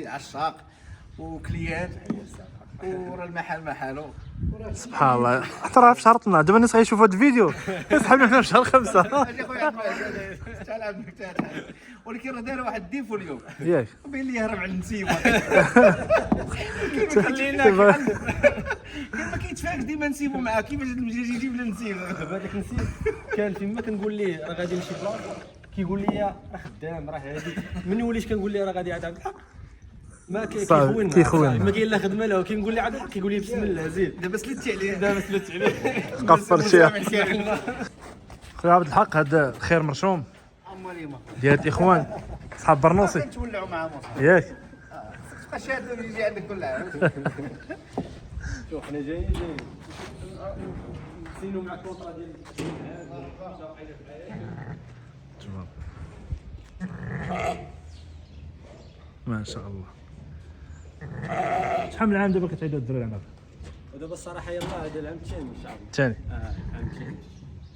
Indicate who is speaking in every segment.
Speaker 1: عشاق وكليان ورا المحل محالو.
Speaker 2: سبحان الله حتى راه في شهر 12 دابا الناس غيشوفوا هذا الفيديو يسحبنا حنا في شهر 5.
Speaker 1: اجي خويا تعال ولكن راه دار واحد الديفو اليوم
Speaker 2: ياك
Speaker 1: بين لي يهرب على النسيم
Speaker 2: خلينا
Speaker 1: ما كيتفاهمش ديما نسيبو معاه كيفاش يجيب لنا نسيم.
Speaker 3: دابا هذاك النسيم كان فيما كنقول ليه راه غادي نمشي بلاصه كيقول لي راه خدام راه هادي مني وليت كنقول ليه راه غادي عاد عبد الحق ما كيخوننا ما كاين لا خدمه له كنقول لي عبد الحق كيقول لي بسم الله زيد
Speaker 1: دابا سلتي عليه
Speaker 2: قفر شي خويا عبد الحق هذا خير مرشوم ديال الاخوان صحاب برنوسي
Speaker 1: تولعوا معاه
Speaker 2: ياك
Speaker 1: تبقى شاد يجي عندك كل عام.
Speaker 3: شوف حنا جايين نسينو مع الكونطرا ديال
Speaker 2: ما شاء الله. شحال من عام دابا كتعيدوا الدراري عندك؟
Speaker 3: ودابا الصراحه يلاه هذا العام الثاني ان شاء الله.
Speaker 2: الثاني
Speaker 3: العام الثاني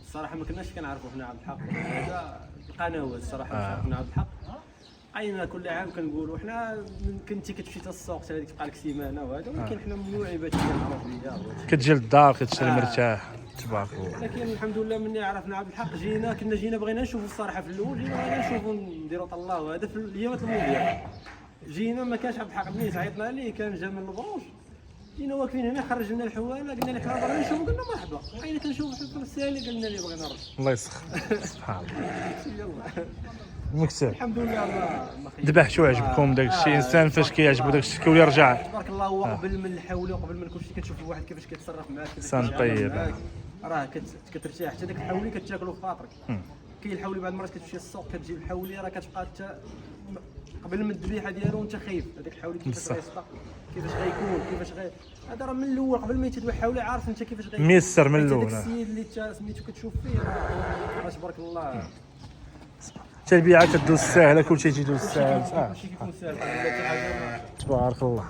Speaker 3: الصراحه ما كناش كنعرفوا حنا عبد الحق هذا القنوات الصراحه مش عرفنا عبد الحق. عينا كل عام كنقولوا حنا كنتي كتمشي حتى السوق حتى هذيك تبقى لك سيمانه وهذا ولكن حنا ممنوعين باش نعرف ليها
Speaker 2: كتجي للدار كتشري مرتاح تبارك الله.
Speaker 3: لكن الحمد لله مني عرفنا عبد الحق كنا جينا بغينا نشوفوا الصراحه في الاول جينا بغينا نشوفوا نديروا طلاه وهذا في الايامات المونديال جينا ما كانش عبد الحق الناس عيطنا ليه كان جا من البروج جينا واقفين هنا خرج لنا الحواله قلنا له حنا بغينا نشوفوا قلنا مرحبا عينا كنشوفوا في السالي قلنا ليه بغينا نرجع
Speaker 2: الله يسخر سبحان الله.
Speaker 3: يلا
Speaker 2: مكتب
Speaker 3: الحمد لله الله
Speaker 2: ذبح شو عجبكم داك الشيء انسان فاش كيعجبو داك الشيء كيولي يرجع
Speaker 3: تبارك الله هو قبل من الحول وقبل من كلشي كتشوف الواحد كيفاش كيتصرف معاك
Speaker 2: انسان طيب
Speaker 3: راه كترتاح حتى داك الحولي كتاكلو في خاطرك. كاين الحولي بعض المرات كتمشي للسوق كتجيب الحولي راه كتبقى حتى قبل من الذبيحه ديالو وانت خايف هذاك الحولي كيفاش غيصدق كيفاش غيكون كيفاش هذا راه من الاول قبل ما يتذبح الحولي عارف انت كيفاش غيكون
Speaker 2: ميسر من الاول.
Speaker 3: هذاك السيد اللي انت سميتو كتشوف فيه راه تبارك الله
Speaker 2: حتى البيعه كدوز ساهله كلشي تيدوز ساهل
Speaker 3: كلشي كيكون ساهل حتى حاجه
Speaker 2: تبارك الله.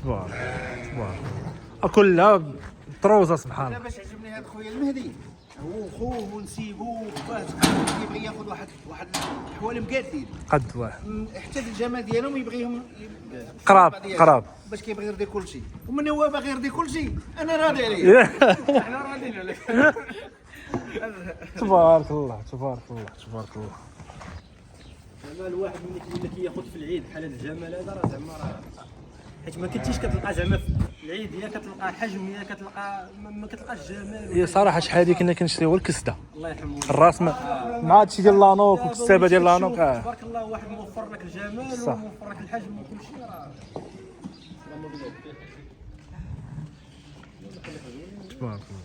Speaker 2: تبارك كلها طروزه سبحان الله.
Speaker 1: باش عجبني هذا خويا المهدي هو خوه ونسيبو كيبغي ياخذ واحد الحوالي مقادين
Speaker 2: قد واحد
Speaker 1: حتى في الجمال ديالهم يبغيهم
Speaker 2: قراب
Speaker 1: باش كيبغي يرضي كل شيء ومن هو باغي يرضي كل شيء انا راضي عليه.
Speaker 3: احنا راضيين عليك.
Speaker 2: تبارك الله تبارك الله تبارك الله.
Speaker 3: زعما الواحد ملي كياخذ في العيد بحال هذا الجمال هذا راه زعما راه حيت ما كنتيش كتلقى زعما في العيد يا كتلقى حجم يا كتلقى ما كتلقاش جمال.
Speaker 2: هي صراحه شحال هذه كنا كنشريو الكسده
Speaker 3: الله يرحمه
Speaker 2: الراس مع هادشي ديال لانوك والكسابه ديال لانوك
Speaker 3: تبارك الله واحد موفر لك الجمال وموفر لك الحجم وكل شيء راه
Speaker 2: تبارك الله.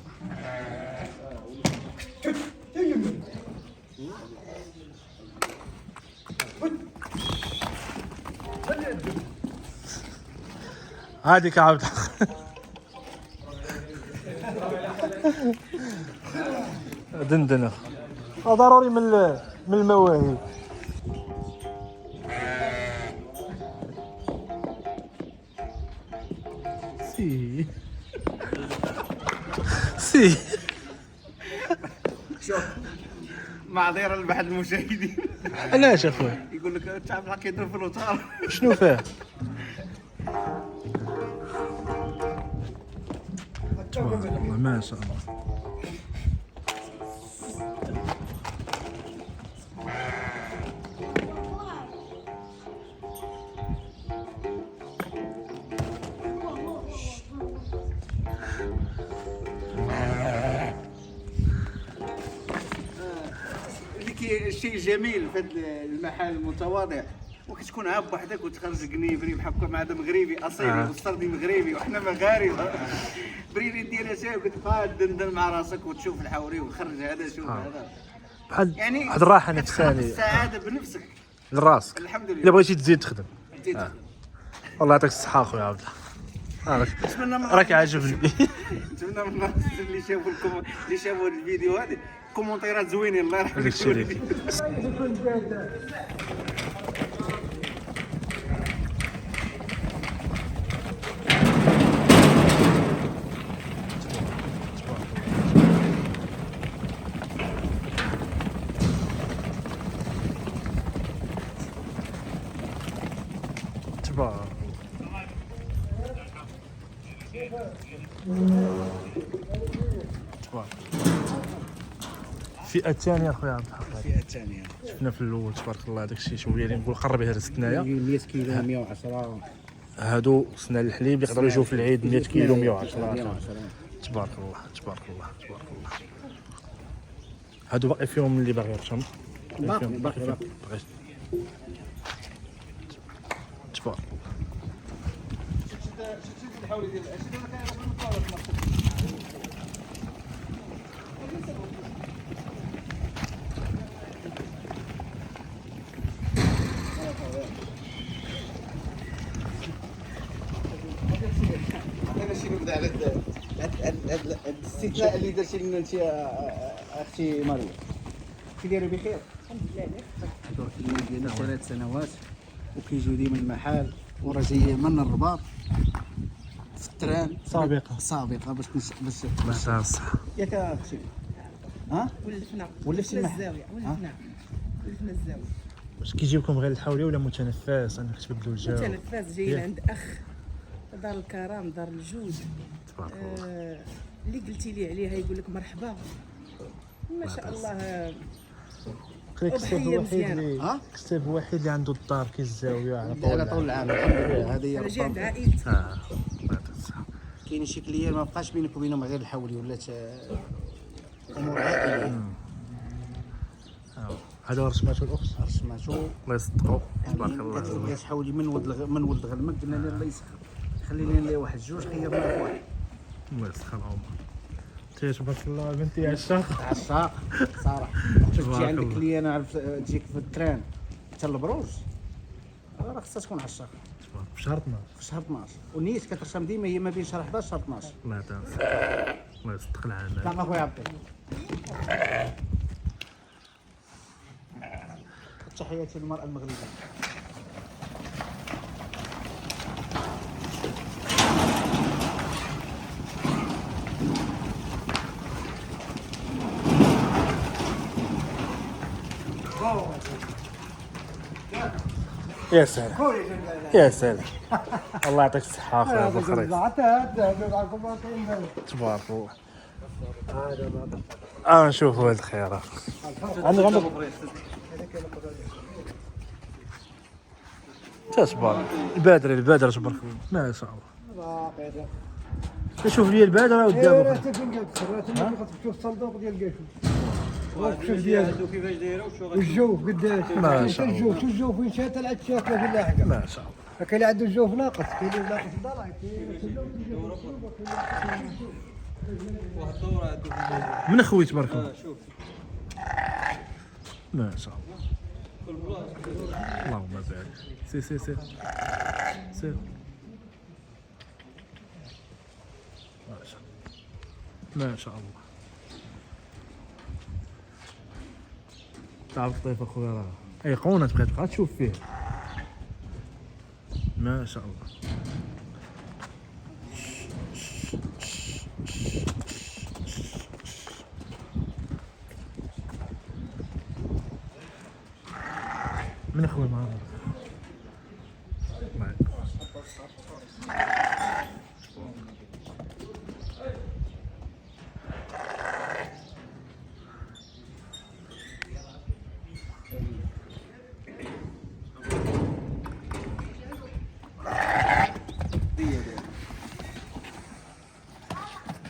Speaker 2: هذيك عاود دندنه ضروري من المواهب. سي
Speaker 1: شوف معذره لبعض المشاهدين
Speaker 2: علاش اخويا
Speaker 1: يقول لك تعرف الحق يضرب في الوتار
Speaker 2: شنو فيه؟ تبارك الله ما شاء الله.
Speaker 1: الشيء الجميل في هذا المحل المتواضع وكتكون عاب بوحدك وتخرج قنيبري بحال مع هذا مغربي اصيلي والسردي مغربي وحنا مغاربه بريري ديالها شاي وكتبقى دندن مع راسك وتشوف الحوري وتخرج هذا شوف هذا
Speaker 2: بحال
Speaker 1: يعني
Speaker 2: واحد الراحه نفسانيه
Speaker 1: السعاده بنفسك
Speaker 2: لراسك
Speaker 1: الحمد لله.
Speaker 2: الا بغيتي تزيد تخدم
Speaker 1: تخدم
Speaker 2: الله يعطيك الصحه اخويا عبد الله. راك عاجبني.
Speaker 1: نتمنى من الناس اللي شافوا الفيديو هذه كومونتيرات زوينين الله يرحم
Speaker 2: داكشي اللي
Speaker 1: الكل.
Speaker 2: تبارك تبارك. الفئة الثانية اخويا عبد الحق،
Speaker 1: الفئة الثانية
Speaker 2: شفنا في الاول تبارك الله داكشي شويه اللي نقول قرب يهرس هنايا.
Speaker 1: 100 كيلو 110
Speaker 2: هادو سنا الحليب يقدروا يجوا في العيد 100 كيلو 110.
Speaker 1: 110.
Speaker 2: تبارك الله تبارك الله تبارك الله. هادو باقي فيهم اللي باغي يرشم.
Speaker 1: باقي.
Speaker 2: تبارك
Speaker 1: هذا الشيء نبدا على هذا الاستثناء اللي درتي لنا انت اختي مريم. كي دايره بخير؟ الحمد لله. دور في المول ديالنا 3 سنوات وكيجيو ديما المحل وراه جاي من الرباط في التران سابقه باش
Speaker 2: الصح.
Speaker 1: ياك اختي. ها؟ ولفتي
Speaker 4: الزاويه ولفنا الزاويه.
Speaker 2: واش كيجيوكم غير الحولي ولا متنفس انك تبدلوا الجو؟
Speaker 4: متنفس جايين عند اخ دار الكرام دار الجود.
Speaker 2: تبارك الله.
Speaker 4: اللي قلتي لي عليها يقول لك مرحبا ما شاء الله.
Speaker 2: كتاب
Speaker 4: أضحية
Speaker 2: الوحيد
Speaker 4: مزيانة.
Speaker 2: اللي كتاب الوحيد اللي عنده الدار كيزاويه على
Speaker 1: على طول العام الحمد لله. هذه هي
Speaker 4: انا جاي عند
Speaker 1: الرباط.
Speaker 4: عائلتي.
Speaker 2: الله يعطيك الصحة.
Speaker 1: كاين شي كليان ما بقاش بينك وبينهم غير الحولي ولات امور عائليه.
Speaker 2: هذا رسماته الاخت
Speaker 1: رسماتو
Speaker 2: الله يصدقوا تبارك الله.
Speaker 1: قالت حولي من ولد غلمك قلنا لها الله يسخر خلي لنا ليه واحد جوج خيرنا في واحد.
Speaker 2: الله يسخر العمر. تبارك الله بنتي عشاق.
Speaker 1: عشاق صراحه. شفت
Speaker 2: تبارك
Speaker 1: شي عندك
Speaker 2: الله.
Speaker 1: اللي انا عرفت تجيك في التران حتى البروج راه خصها تكون عشاق
Speaker 2: في شهر 12.
Speaker 1: في شهر 12 والنيت كترسم ديما هي ما بين شهر 11 شهر 12.
Speaker 2: الله يعطيك الله يصدق العمل.
Speaker 1: نعم اخويا عبد تحياتي للمرأة المغربية.
Speaker 2: يا سلام يا سلام. الله يعطيك الصحة اخويا ابو خريف. تبارك الله. نشوفوا هاد الخيرات. عندك تبارك البادرة تبارك الله ما شاء الله. شوف لي البادرة ودابا
Speaker 5: تشوف الصندوق ديال الكاشو ديالو
Speaker 3: كيفاش دايره
Speaker 5: والجوف قداش
Speaker 2: ما شاء الله.
Speaker 5: الجوف وين شات العد شات في اللاحقه
Speaker 2: ما شاء الله.
Speaker 5: كاين اللي عنده الجوف ناقص كاين اللي ناقص الضلع كاين
Speaker 3: واحد الدوره عنده
Speaker 2: من اخوي تبارك الله.
Speaker 3: شوف
Speaker 2: ما شاء الله.
Speaker 3: كل بلاصه
Speaker 2: اللهم بارك. سير ما شاء الله. تعرف الطيف اخويا راه ايقونه تبقى تشوف فيه. ما شاء الله. من اخوي معاه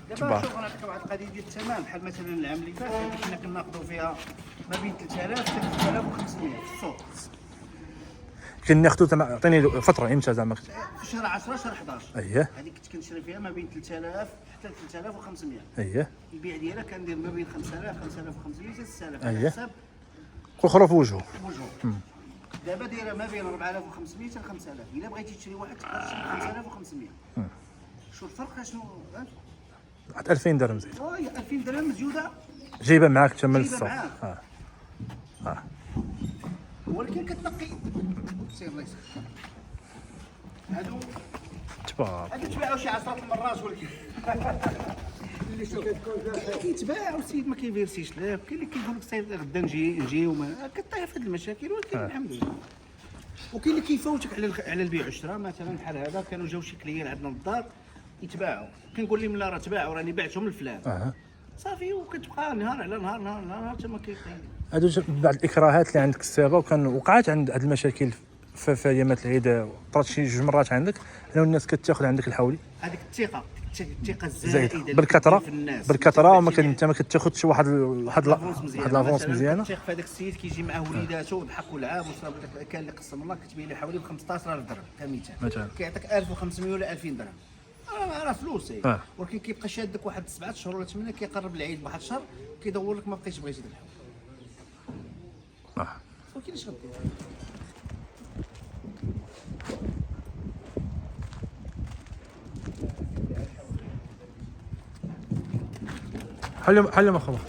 Speaker 1: دابا شوف انا نحكيو واحد القضيه ديال الثمن بحال مثلا العام اللي فات كنا كناخذوا فيها ما بين 3000 حتى 3500 في السوق
Speaker 2: كناخذوا عطيني فتره امتى زعما
Speaker 1: في شهر 10 شهر 11.
Speaker 2: اييه
Speaker 1: هذيك كنت كنشري فيها ما بين 3000 حتى 3500.
Speaker 2: اييه
Speaker 1: البيع ديالها كندير ما بين 5000 5500 حتى 6000
Speaker 2: أييه.
Speaker 1: على حسب
Speaker 2: كل خروف وجهه.
Speaker 1: وجهه. دابا دايره ما بين 4500 حتى 5000 الا بغيتي تشري واحد تقدر تشري 5500. شو الفرق شنو؟
Speaker 2: واحد 2000 درهم زيد
Speaker 1: 2000 درهم مزيوده
Speaker 2: جايبها معاك تما
Speaker 1: جايبها
Speaker 2: للصوت.
Speaker 1: معاك. ولكن كتنقي سير الله يسلمك. هادو
Speaker 2: تبارك.
Speaker 1: تباعوا شي 10 المرات ولكن اللي شوف كيتباعوا السيد ما كيفيرسيش لا كاين اللي كيقول لك سير غدا نجي وما كطيح في هاد المشاكل ولكن الحمد لله. وكاين اللي كيفوتك على البيع والشراء مثلا بحال هذا كانوا جاو شي كليان عندنا للدار يتباعوا كنقول لهم لا راه تباعوا راني بعتهم لفلان صافي وكتبقى نهار على نهار نهار على نهار حتى ما كيطيح.
Speaker 2: هادو بعض الاكراهات اللي عندك السابه وكان وقعت عند هاد المشاكل في ايامات العيد طرات شي جوج مرات عندك انه الناس كتاخذ عندك الحولي
Speaker 1: هذيك الثقه الزائده
Speaker 2: زايده بالكثره
Speaker 1: في الناس
Speaker 2: بالكثره وما انت ما كتاخذش واحد
Speaker 1: لافونس
Speaker 2: لافونس مزيانه.
Speaker 1: كتثق في هذاك السيد كيجي معاه وليداته وضحك ولعب وصاب لك كان اللي قسم الله كتبيع لي حوالي ب 15000 درهم كمثال
Speaker 2: مثلا
Speaker 1: كيعطيك 1500 ولا 2000 درهم راه فلوس ولكن كيبقى شادك واحد 7 شهور ولا 8 كيقرب العيد بواحد الشهر كيدور لك ما بقيتش بغيتي ديك الحوالي ولكن اش غدير
Speaker 2: حل ما خبط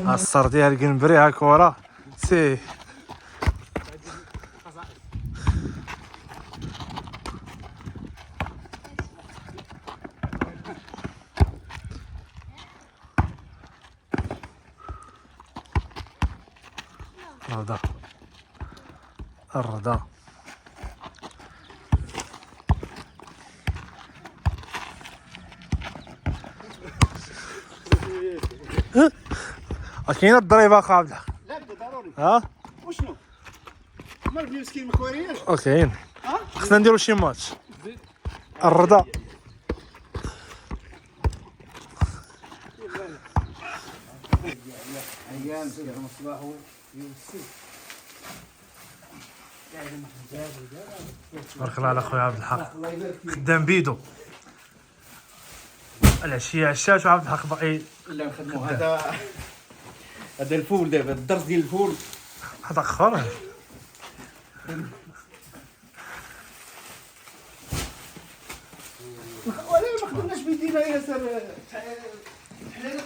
Speaker 2: الصر ديال القنبري ها كورة سي الرضا الرضا كاين الضريبه قابله
Speaker 1: لا بدا ضروري
Speaker 2: ها
Speaker 1: وشنو ما بني مسكين ما كويرياش
Speaker 2: اوكي خصنا نديرو شي ماتش الرضا
Speaker 1: ايام سير مصباح يوسف
Speaker 2: تبارك الله على خويا عبد الحق خدام بيدو العشيه عشات وعبد الحق باقي
Speaker 1: لا نخدموا هذا الفول دابا الدرس ديال الفول
Speaker 2: هذا اخر
Speaker 1: ولا ما خدمناش بيدينا يا سر حلالك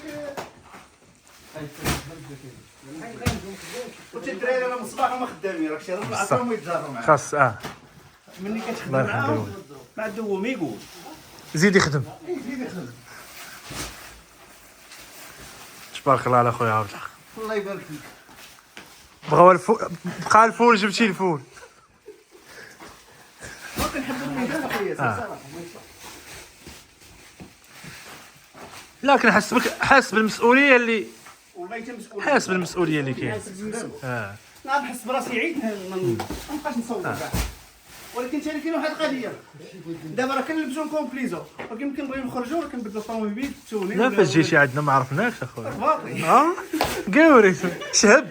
Speaker 1: قلت الدراري انا من الصباح هما خدامين راك شي راه عطاهم يتجاروا معاك
Speaker 2: خاص
Speaker 1: ملي كتخدم
Speaker 2: الله يرحم
Speaker 1: معاهم
Speaker 2: الوالد.
Speaker 1: ما عنده هو ما يقول
Speaker 2: زيد يخدم تبارك الله على خويا عبد الحق
Speaker 1: الله يبارك فيك
Speaker 2: بغاو الفول بقى الفول جبتي الفول
Speaker 1: ما كنحب الميدان اخويا صراحه
Speaker 2: لكن حاس بالمسؤوليه اللي
Speaker 1: والله حتى مسؤول
Speaker 2: حاس بالمسؤوليه اللي كاين
Speaker 1: نعم نحس براسي عيد ما نبقاش نصور كاع ولكن ثاني كاين واحد القضيه دابا راه كنلبسو كومبليزو ولكن يمكن نبغيو نخرجوا راه كنبدلو الطوموبيل التوني
Speaker 2: لا فاش جيتي عندنا ما عرفناكش اخويا
Speaker 1: باقي
Speaker 2: قاوري شهب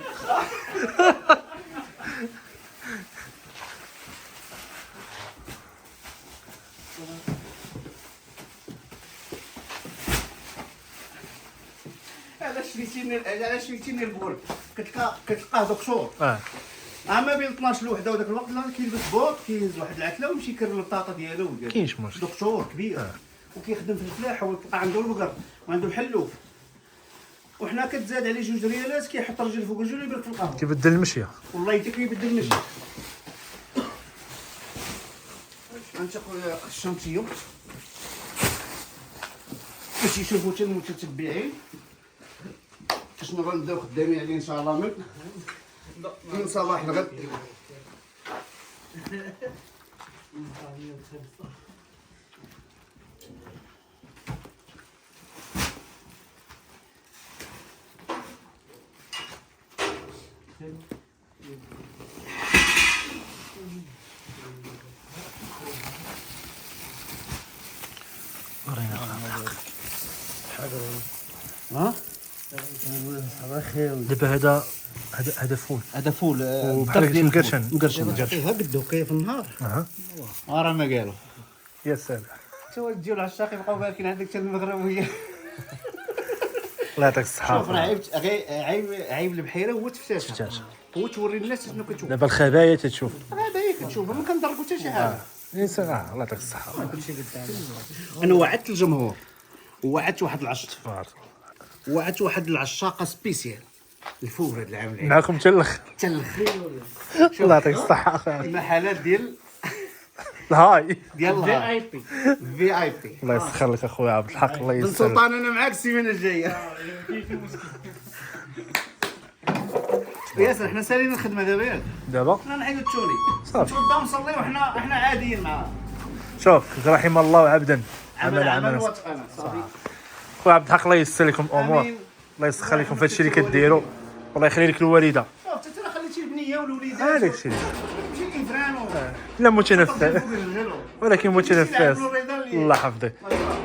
Speaker 1: علاش شريتيني البول كتلقاه دكتور اما بين 12 لوحده وداك الوقت لا كيلبس بوط كيهز واحد العتله ويمشي يكرر البطاطا ديالو
Speaker 2: كاينش مشكل
Speaker 1: دكتور كبير وكيخدم في الفلاحه وتلقى عنده البقر وعنده الحلوف وحنا كتزاد عليه 2 ريالات كيحط رجل فوق رجل ويبرك في القهوه
Speaker 2: كيبدل المشيه
Speaker 1: والله حتى كيبدل المشي انت خويا الشمسيه باش يشوفوا حتى المتتبعين شنو غنبداو خدامين عليه ان شاء الله من صباح الغد ها
Speaker 2: دابا هذا فول
Speaker 1: هذا فول
Speaker 2: وبحال مقرشن
Speaker 1: مقرشن قدو كيف النهار راه ما قالوا
Speaker 2: يا سلام
Speaker 1: انت ولد ديال العشاق يبقاو باركين عندك حتى المغربيه
Speaker 2: الله يعطيك الصحه.
Speaker 1: شوف راه عيب البحيره هو تفتاشها
Speaker 2: تفتاشها.
Speaker 1: هو توري الناس شنو كتشوف.
Speaker 2: دابا الخبايا تتشوف
Speaker 1: هذا هي كتشوف ما كنضربو حتى شي حاجه.
Speaker 2: الانسان الله يعطيك الصحه.
Speaker 1: انا وعدت الجمهور ووعدت واحد
Speaker 2: تبارك
Speaker 1: وعدت واحد العشاقه سبيسيال الفوق هذا العام العيد
Speaker 2: معكم حتى الاخر.
Speaker 1: حتى الاخر.
Speaker 2: الله يعطيك الصحه اخويا.
Speaker 1: المحلات ديال
Speaker 2: الهاي
Speaker 1: في اي بي.
Speaker 2: الله يسخر لك اخويا عبد الحق. الله
Speaker 1: بن
Speaker 2: يسر.
Speaker 1: سلطان انا معاك السيمانه الجايه. ياسر حنا سالينا الخدمه دابا ياك
Speaker 2: دابا
Speaker 1: حنا نحيدو التوني
Speaker 2: صافي.
Speaker 1: نتوضاو نصليو وحنا عاديين معاه.
Speaker 2: شوف رحم الله عبدا عمل
Speaker 1: عمل
Speaker 2: عمل.
Speaker 1: واتقن صافي.
Speaker 2: خويا عبد الحق الله ييسر لكم الامور.
Speaker 1: آمين.
Speaker 2: الله يسخر لكم في هادشي اللي كديروا. والله يخلي لك الوالده.
Speaker 1: شوف حتى راه خليتي البنيه والوليدات
Speaker 2: هذاك الشيء
Speaker 1: ماشي كيفرانو
Speaker 2: لا متنفس
Speaker 1: فوق الرجل
Speaker 2: ولكن متنفس.
Speaker 1: يلعبوا الرضا اللي-
Speaker 2: الله يحفظك.
Speaker 1: الله يبارك.